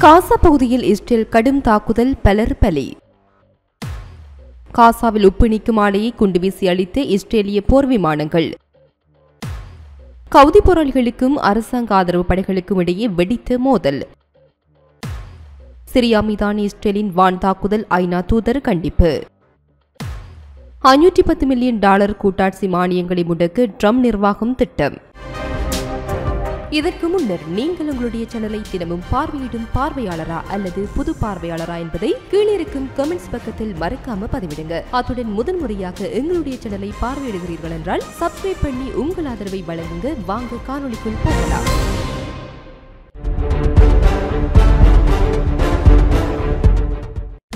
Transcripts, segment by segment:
காசா பகுதியில் இஸ்ரேல் கடும் தாக்குதல், பலர் பலி. காசாவில் உப்பு நீக்கும் ஆலையை குண்டுவீசி அளித்த இஸ்ரேலிய போர் விமானங்கள். கவுதி போராளிகளுக்கும் அரசாங்க ஆதரவு படைகளுக்கும் இடையே வெடித்த மோதல். சிரியா மீதான இஸ்ரேலின் வான் தாக்குதல், ஐநா தூதர் கண்டிப்பு. $510 மில்லியன் கூட்டாட்சி மானியங்களை முடக்க ட்ரம்ப் நிர்வாகம் திட்டம். இதற்கு முன்னர் நீங்கள் உங்களுடைய சேனலை தினமும் பார்வையிடும் பார்வையாளரா அல்லது புது பார்வையாளரா என்பதை கீழே இருக்கும் கமெண்ட்ஸ் பக்கத்தில் மறக்காம பதிவிடுங்க. அத்துடன் முதன்முறையாக எங்களுடைய சேனலை பார்வையிடுகிறீர்கள் என்றால் சப்ஸ்கிரைப் பண்ணி உங்கள் ஆதரவை வழங்குங்க. வாங்க காணொளிக்குள் போகலாம்.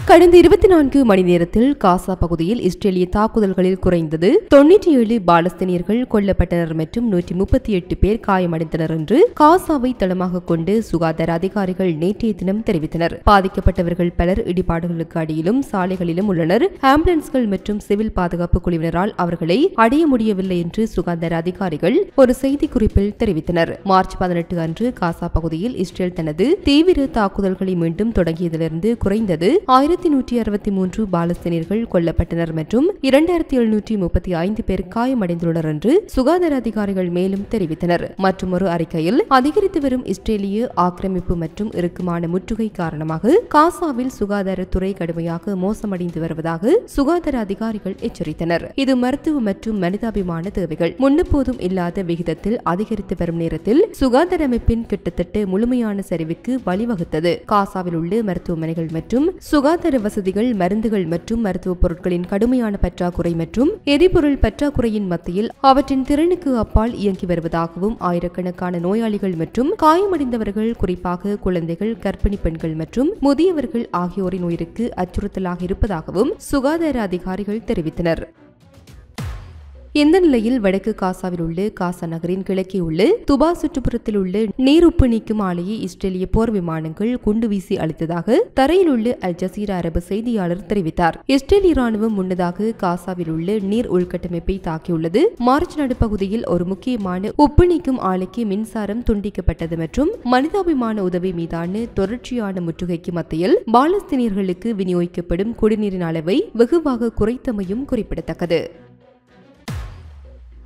கடந்த 24 மணி நேரத்தில் காசா பகுதியில் இஸ்ரேலிய தாக்குதல்களில் குறைந்தது 97 பாலஸ்தீனியர்கள் கொல்லப்பட்டனர் மற்றும் 138 பேர் காயமடைந்தனர் என்று காசாவை தளமாக கொண்டு சுகாதார அதிகாரிகள் நேற்றைய தினம் தெரிவித்தனர். பாதிக்கப்பட்டவர்கள் பலர் இடிபாடுகளுக்கு அடியிலும் சாலைகளிலும் உள்ளனர். ஆம்புலன்ஸ்கள் மற்றும் சிவில் பாதுகாப்பு குழுவினரால் அவர்களை அடைய முடியவில்லை என்று சுகாதார அதிகாரிகள் ஒரு செய்திக்குறிப்பில் தெரிவித்தனர். மார்ச் 18 அன்று காசா பகுதியில் இஸ்ரேல் தனது தீவிர தாக்குதல்களை மீண்டும் தொடங்கியதிலிருந்து குறைந்தது 1163 பாலஸ்தீனியர்கள் கொல்லப்பட்டனர் மற்றும் 2735 பேர் காயமடைந்துள்ளனர் என்று சுகாதார அதிகாரிகள் மேலும் தெரிவித்தனர். மற்றொரு அறிக்கையில் அதிகரித்து வரும் இஸ்ரேலிய ஆக்கிரமிப்பு மற்றும் இறுக்கமான முற்றுகை காரணமாக காசாவில் சுகாதாரத்துறை கடுமையாக மோசமடைந்து வருவதாக சுகாதார அதிகாரிகள் எச்சரித்தனர். இது மருத்துவ மற்றும் மனிதாபிமான தேவைகள் முன்னெப்போதும் இல்லாத விகிதத்தில் அதிகரித்து வரும் நேரத்தில் சுகாதார அமைப்பின் கிட்டத்தட்ட முழுமையான சரிவுக்கு வழிவகுத்தது. காசாவில் உள்ள மருத்துவமனைகள் மற்றும் சுகாதார வசதிகள், மருந்துகள் மற்றும் மருத்துவ பொருட்களின் கடுமையான பற்றாக்குறை மற்றும் எரிபொருள் பற்றாக்குறையின் மத்தியில் அவற்றின் திறனுக்கு அப்பால் இயங்கி வருவதாகவும் ஆயிரக்கணக்கான நோயாளிகள் மற்றும் காயமடைந்தவர்கள், குறிப்பாக குழந்தைகள், கர்ப்பிணி பெண்கள் மற்றும் முதியவர்கள் ஆகியோரின் உயிருக்கு அச்சுறுத்தலாக இருப்பதாகவும் சுகாதார அதிகாரிகள் தெரிவித்தனர். இந்த நிலையில் வடக்கு காசாவில் உள்ள காசா நகரின் கிழக்கே உள்ள துபா சுற்றுப்புறத்தில் உள்ள நீர் உப்பு நீக்கும் ஆலையை இஸ்ரேலிய போர் விமானங்கள் குண்டு வீசி அளித்ததாக தரையில் உள்ள அல் ஜசீரா அரபு செய்தியாளர் தெரிவித்தார். இஸ்ரேலிய ராணுவம் முன்னதாக காசாவில் உள்ள நீர் உள்கட்டமைப்பை தாக்கியுள்ளது. மார்ச் நடுப்பகுதியில் ஒரு முக்கியமான உப்பு நீக்கும் ஆலைக்கு மின்சாரம் துண்டிக்கப்பட்டது மற்றும் மனிதாபிமான உதவி மீதான தொடர்ச்சியான முற்றுகைக்கு மத்தியில் பாலஸ்தீனியர்களுக்கு விநியோகிக்கப்படும் குடிநீரின் அளவை வெகுவாக குறைத்தமையும் குறிப்பிடத்தக்கது.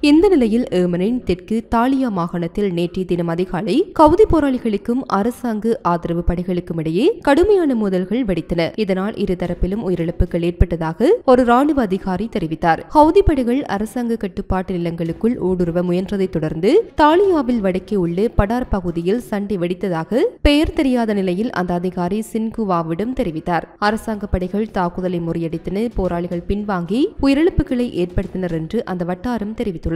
இந்த நிலையில் ஏமனின் தெற்கு தாலியா மாகாணத்தில் நேற்றைய தினம் அதிகாலை கவுதி போராளிகளுக்கும் அரசாங்க ஆதரவு படைகளுக்கும் இடையே கடுமையான மோதல்கள் வெடித்தன. இதனால் இருதரப்பிலும் உயிரிழப்புகள் ஏற்பட்டதாக ஒரு ராணுவ அதிகாரி தெரிவித்தார். கவுதி படைகள் அரசாங்க கட்டுப்பாட்டு நிலங்களுக்குள் ஊடுருவ முயன்றதை தொடர்ந்து தாலியாவில் வடக்கே உள்ள படார் பகுதியில் சண்டை வெடித்ததாக பெயர் தெரியாத நிலையில் அந்த அதிகாரி சின்குவாவிடம் தெரிவித்தார். அரசாங்க படைகள் தாக்குதலை முறியடித்தன, போராளிகள் பின்வாங்கி உயிரிழப்புகளை ஏற்படுத்தினர் என்று அந்த வட்டாரம் தெரிவித்துள்ளது.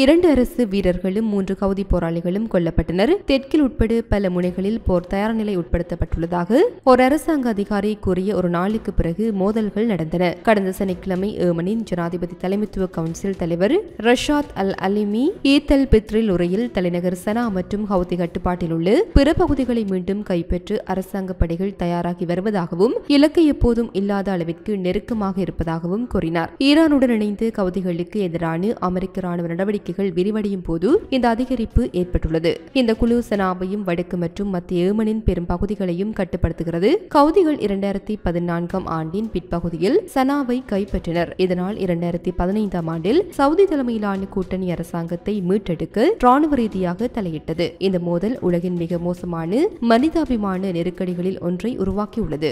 2 அரசு வீரர்களும் 3 கவுதி போராளிகளும் கொல்லப்பட்டனர். தெற்கில் உட்பட பல முனைகளில் போர் தயார் நிலை உட்படுத்தப்பட்டுள்ளதாக ஒரு அரசாங்க அதிகாரி கூறிய ஒரு நாளுக்கு பிறகு மோதல்கள் நடந்தன. கடந்த சனிக்கிழமை ஏமனின் ஜனாதிபதி தலைமைத்துவ கவுன்சில் தலைவர் ரஷாத் அல் அலிமி ஈத்தல் பித்ரில் உரையில் தலைநகர் சனா மற்றும் ஹவுதி கட்டுப்பாட்டில் உள்ள பிற பகுதிகளை மீண்டும் கைப்பற்ற அரசாங்க படைகள் தயாராகி வருவதாகவும் இலக்கை எப்போதும் இல்லாத அளவிற்கு நெருக்கமாக இருப்பதாகவும் கூறினார். ஈரானுடன் இணைந்து கவுதிகளுக்கு எதிரான அமெரிக்க ராணுவ நடவடிக்கைகள் விரிவடையும் போது இந்த அதிகரிப்பு ஏற்பட்டுள்ளது. இந்த குழு சனாவையும் வடக்கு மற்றும் மத்திய ஏமனின் பெரும் பகுதிகளையும் கட்டுப்படுத்துகிறது. கவுதிகள் 2014 ஆண்டின் பிற்பகுதியில் சனாவை கைப்பற்றினர். இதனால் 2015 ஆண்டில் சவுதி தலைமையிலான கூட்டணி அரசாங்கத்தை மீட்டெடுக்க ராணுவ ரீதியாக தலையிட்டது. இந்த மோதல் உலகின் மிக மோசமான மனிதாபிமான நெருக்கடிகளில் ஒன்றை உருவாக்கியுள்ளது.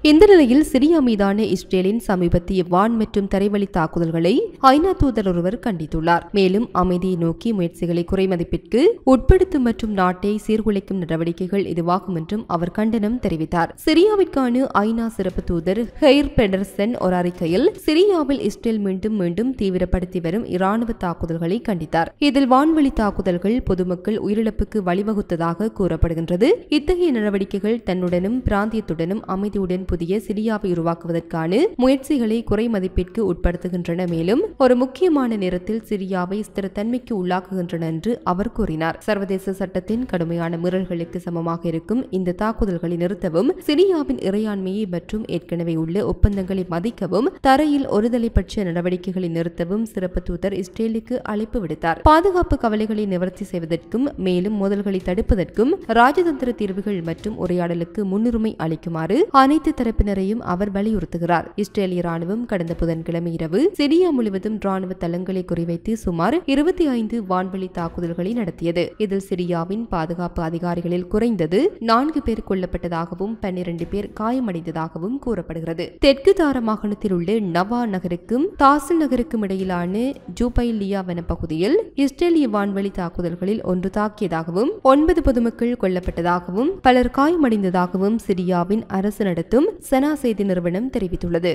இந்த நிலையில் சிரியா மீதான இஸ்ரேலின் சமீபத்திய வான் மற்றும் தரைவழி தாக்குதல்களை ஐநா தூதர் ஒருவர் கண்டித்துள்ளார். மேலும் அமைதியை நோக்கி முயற்சிகளை குறைமதிப்பிற்கு உட்படுத்தும் மற்றும் நாட்டை சீர்குலைக்கும் நடவடிக்கைகள் இதுவாகும் என்றும் அவர் கண்டனம் தெரிவித்தார். சிரியாவிற்கான ஐநா சிறப்பு தூதர் ஹெய்ர் பெடர்சன் ஒரு அறிக்கையில் சிரியாவில் இஸ்ரேல் மீண்டும் தீவிரப்படுத்தி வரும் இராணுவ தாக்குதல்களை கண்டித்தார். இதில் வான்வழி தாக்குதல்கள் பொதுமக்கள் உயிரிழப்புக்கு வழிவகுத்ததாக கூறப்படுகின்றது. இத்தகைய நடவடிக்கைகள் தன்னுடனும் பிராந்தியத்துடனும் அமைதியுடன் புதிய சிரியாவை உருவாக்குவதற்கான முயற்சிகளை குறை மதிப்பிற்கு உட்படுத்துகின்றன, மேலும் ஒரு முக்கியமான நேரத்தில் சிரியாவை ஸ்திரத்தன்மைக்கு உள்ளாக்குகின்றன என்று அவர் கூறினார். சர்வதேச சட்டத்தின் கடுமையான மீறல்களுக்கு சமமாக இருக்கும் இந்த தாக்குதல்களை நிறுத்தவும், சிரியாவின் இறையாண்மையை மற்றும் ஏற்கனவே உள்ள ஒப்பந்தங்களை மதிக்கவும், தரையில் ஒருதலைப்பட்ச நடவடிக்கைகளை நிறுத்தவும் சிறப்பு தூதர் இஸ்ரேலுக்கு அழைப்பு விடுத்தார். பாதுகாப்பு கவலைகளை நிவர்த்தி செய்வதற்கும் மேலும் மோதல்களை தடுப்பதற்கும் ராஜதந்திர தீர்வுகள் மற்றும் உரையாடலுக்கு முன்னுரிமை அளிக்குமாறு அனைத்து தரப்பினரையும் அவர் வலியுறுத்துகிறார். இஸ்ரேலிய ராணுவம் கடந்த புதன்கிழமை இரவு சிரியா முழுவதும் ராணுவ தளங்களை குறிவைத்து சுமார் 25 வான்வழி தாக்குதல்களை நடத்தியது. இதில் சிரியாவின் பாதுகாப்பு அதிகாரிகளில் குறைந்தது 4 பேர் கொல்லப்பட்டதாகவும் 12 பேர் காயமடைந்ததாகவும் கூறப்படுகிறது. தெற்கு தார மாகாணத்தில் உள்ள நவா நகருக்கும் தாசில் நகருக்கும் இடையிலான ஜூபைலியா வனப்பகுதியில் இஸ்ரேலிய வான்வழி தாக்குதல்களில் ஒன்று தாக்கியதாகவும் 9 பொதுமக்கள் கொல்லப்பட்டதாகவும் பலர் காயமடைந்ததாகவும் சிரியாவின் அரசு நடத்தும் சனா செய்தி நிறுவனம் தெரிவித்துள்ளது.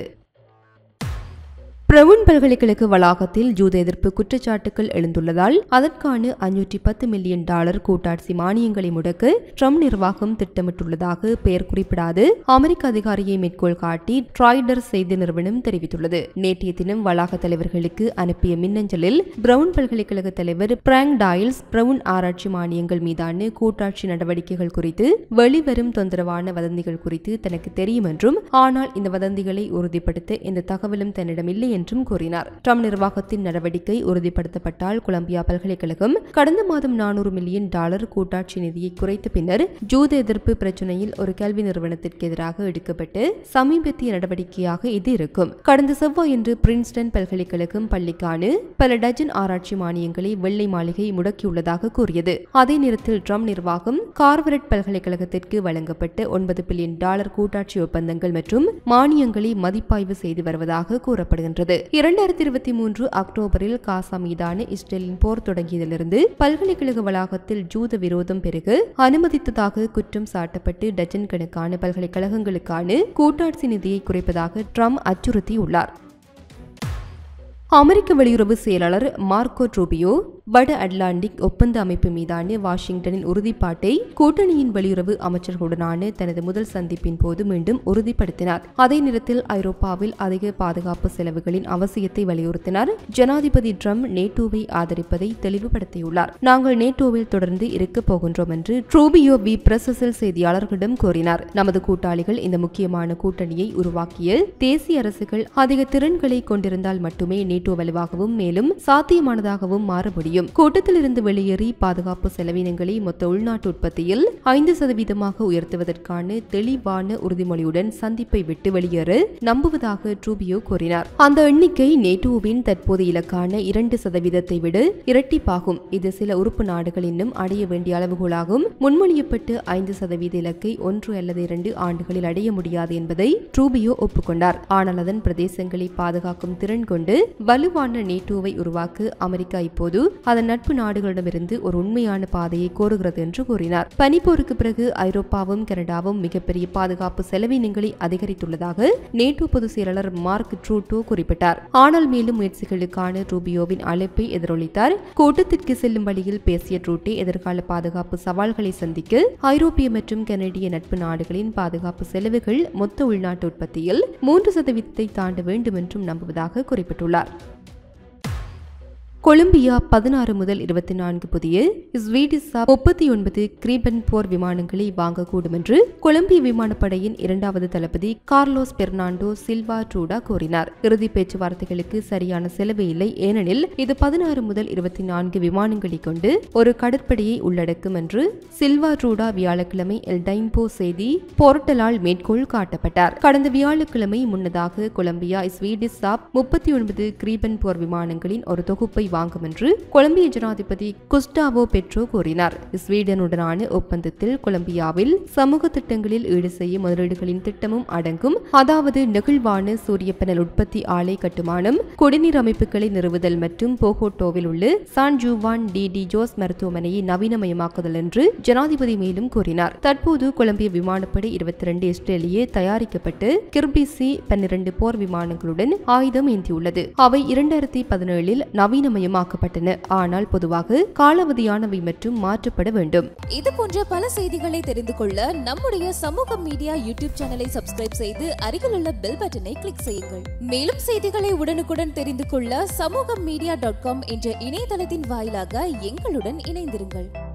பிரவுன் பல்கலைக்கழக வளாகத்தில் ஜூத எதிர்ப்பு குற்றச்சாட்டுகள் எழுந்துள்ளதால் அதற்கான $510 மில்லியன் கூட்டாட்சி மானியங்களை முடக்க ட்ரம்ப் நிர்வாகம் திட்டமிட்டுள்ளதாக பெயர் குறிப்பிடாது அமெரிக்க அதிகாரியை மேற்கோள் காட்டி ட்ராய்டர் செய்தி நிறுவனம் தெரிவித்துள்ளது. நேற்றைய தினம் வளாக தலைவர்களுக்கு அனுப்பிய மின்னஞ்சலில் பிரவுன் பல்கலைக்கழக தலைவர் பிராங்க் டாயில்ஸ் பிரவுன் ஆராய்ச்சி மானியங்கள் மீதான கூட்டாட்சி நடவடிக்கைகள் குறித்து வெளிவரும் தொந்தரவான வதந்திகள் குறித்து தனக்கு தெரியும் என்றும், ஆனால் இந்த வதந்திகளை உறுதிப்படுத்த எந்த தகவலும் தன்னிடமில்லை என்றும் கூறினார். ட்ரம்ப் நிர்வாகத்தின் நடவடிக்கை உறுதிப்படுத்தப்பட்டால் கொலம்பியா பல்கலைக்கழகம் கடந்த மாதம் $400 மில்லியன் கூட்டாட்சி நிதியை குறைத்த பின்னர் ஜூத எதிர்ப்பு பிரச்சினையில் ஒரு கல்வி நிறுவனத்திற்கு எதிராக எடுக்கப்பட்டு சமீபத்திய நடவடிக்கையாக இது இருக்கும். கடந்த செவ்வாயன்று பிரின்ஸ்டன் பல்கலைக்கழகம் பள்ளிக்கான பல டஜன் ஆராய்ச்சி மானியங்களை வெள்ளை மாளிகை முடக்கியுள்ளதாக கூறியது. அதே நேரத்தில் ட்ரம்ப் நிர்வாகம் கார்வர்ட் பல்கலைக்கழகத்திற்கு வழங்கப்பட்ட $9 பில்லியன் கூட்டாட்சி ஒப்பந்தங்கள் மற்றும் மானியங்களை மதிப்பாய்வு செய்து வருவதாக கூறப்படுகின்றது. 2023 அக்டோபரில் காசா மீதான இஸ்ரேலின் போர் தொடங்கியதிலிருந்து பல்கலைக்கழக வளாகத்தில் ஜூத விரோதம் பெருக அனுமதித்ததாக குற்றம் சாட்டப்பட்டு டஜன் கணக்கான பல்கலைக்கழகங்களுக்கான கூட்டாட்சி நிதியை குறைப்பதாக ட்ரம்ப் அச்சுறுத்தியுள்ளார். அமெரிக்க வெளியுறவு செயலாளர் மார்க்கோ ரூபியோ வட அட்லாண்டிக் ஒப்பந்த அமைப்பு மீதான வாஷிங்டனின் உறுதிப்பாட்டை கூட்டணியின் வெளியுறவு அமைச்சர்களுடனான தனது முதல் சந்திப்பின் போது மீண்டும் உறுதிப்படுத்தினார். அதே நேரத்தில் ஐரோப்பாவில் அதிக பாதுகாப்பு செலவுகளின் அவசியத்தை வலியுறுத்தினார். ஜனாதிபதி ட்ரம்ப் நேட்டோவை ஆதரிப்பதை தெளிவுபடுத்தியுள்ளார். நாங்கள் நேட்டோவில் தொடர்ந்து இருக்கப் போகின்றோம் என்று ரூபியோ பிரசஸில் செய்தியாளர்களிடம் கூறினார். நமது கூட்டாளிகள் இந்த முக்கியமான கூட்டணியை உருவாக்கிய தேசிய அரசுகள் அதிக திறன்களை கொண்டிருந்தால் மட்டுமே நேட்டோ வலுவாகவும் மேலும் சாத்தியமானதாகவும் மாற முடியும். கூட்டத்திலிருந்து வெளியேறி பாதுகாப்பு செலவினங்களை மொத்த உள்நாட்டு உற்பத்தியில் 5% உயர்த்துவதற்கான தெளிவான உறுதிமொழியுடன் சந்திப்பை விட்டு வெளியேற நம்புவதாக ரூபியோ கூறினார். அந்த எண்ணிக்கை நேட்டோவின் தற்போதைய இலக்கான 2% விட இரட்டிப்பாகும். இது சில உறுப்பு நாடுகள் இன்னும் அடைய வேண்டிய அளவுகோலாகும். முன்மொழியப்பட்டு 5% இலக்கை 1 அல்லது 2 ஆண்டுகளில் அடைய முடியாது என்பதை ரூபியோ ஒப்புக்கொண்டார். ஆனால் அதன் பிரதேசங்களை பாதுகாக்கும் திறன் கொண்டு வலுவான நேட்டோவை உருவாக்க அமெரிக்கா இப்போது அதன் நட்பு நாடுகளிடமிருந்து ஒரு உண்மையான பாதையை கோருகிறது என்று கூறினார். பனிப்போருக்கு பிறகு ஐரோப்பாவும் கனடாவும் மிகப்பெரிய பாதுகாப்பு செலவினங்களை அதிகரித்துள்ளதாக நேட்டோ பொதுச் செயலாளர் மார்க் ரூட்டோ குறிப்பிட்டார். ஆனால் மேலும் முயற்சிகளுக்கான ரூபியோவின் அழைப்பை எதிரொலித்தார். கூட்டத்திற்கு செல்லும் வழியில் பேசிய ரூட்டே எதிர்கால பாதுகாப்பு சவால்களை சந்திக்க ஐரோப்பிய மற்றும் கனடிய நட்பு நாடுகளின் பாதுகாப்பு செலவுகள் மொத்த உள்நாட்டு உற்பத்தியில் 3% தாண்ட வேண்டும் என்றும் நம்புவதாக குறிப்பிட்டுள்ளார். கொலம்பியா 16 முதல் 24 புதிய ஸ்வீடிஷ் 39 கிரீபன் போர் விமானங்களை வாங்கக்கூடும் என்று கொலம்பிய விமானப்படையின் 2வது தளபதி கார்லோஸ் பெர்னாண்டோ சில்வா ட்ரூடா கூறினார். இறுதி பேச்சுவார்த்தைகளுக்கு சரியான செலவு இல்லை, ஏனெனில் இது 16 முதல் 24 விமானங்களை கொண்டு ஒரு கடற்படையை உள்ளடக்கும் என்று சில்வா ட்ரூடா வியாழக்கிழமை எல் டைம்போ செய்தி போர்ட்டலால் மேற்கோள் காட்டப்பட்டார். கடந்த வியாழக்கிழமை முன்னதாக கொலம்பியா ஸ்வீடிஷ் 39 கிரீபன் போர் விமானங்களின் ஒரு தொகுப்பை வாங்கும் என்று கொலம்பிய ஜனாதிபதி குஸ்டாவோ பெட்ரோ கூறினார். ஸ்வீடனுடனான ஒப்பந்தத்தில் கொலம்பியாவில் சமூக திட்டங்களில் ஈடு செய்யும் முதலீடுகளின் திட்டமும் அடங்கும். அதாவது நெகிழ்வான சூரிய பேனல் உற்பத்தி ஆலை கட்டுமானம், குடிநீர் அமைப்புகளை நிறுவுதல் மற்றும் போகோட்டோவில் உள்ள சான் ஜூவான் டி ஜோஸ் மருத்துவமனையை நவீனமயமாக்குதல் என்று ஜனாதிபதி மேலும் கூறினார். தற்போது கொலம்பிய விமானப்படை 22 இஸ்ரேலிய தயாரிக்கப்பட்டு கிர்பிசி 12 போர் விமானங்களுடன் ஆயுதம் ஏந்தியுள்ளது. அவை 2017 நவீனமய தானியமாக்கப்பட்டன. ஆனால் பொதுவாக காலாவதியானவை மற்றும் மாற்றப்பட வேண்டும். இது போன்ற பல செய்திகளை தெரிந்து கொள்ள நம்முடைய சமூக மீடியா யூடியூப் சேனலை சப்ஸ்கிரைப் செய்து அருகிலுள்ள பெல் பட்டனை கிளிக் செய்யுங்கள். மேலும் செய்திகளை உடனுக்குடன் தெரிந்து கொள்ள சமூகமீடியா.com என்ற இணையதளத்தின் வாயிலாக எங்களுடன் இணைந்திருங்கள்.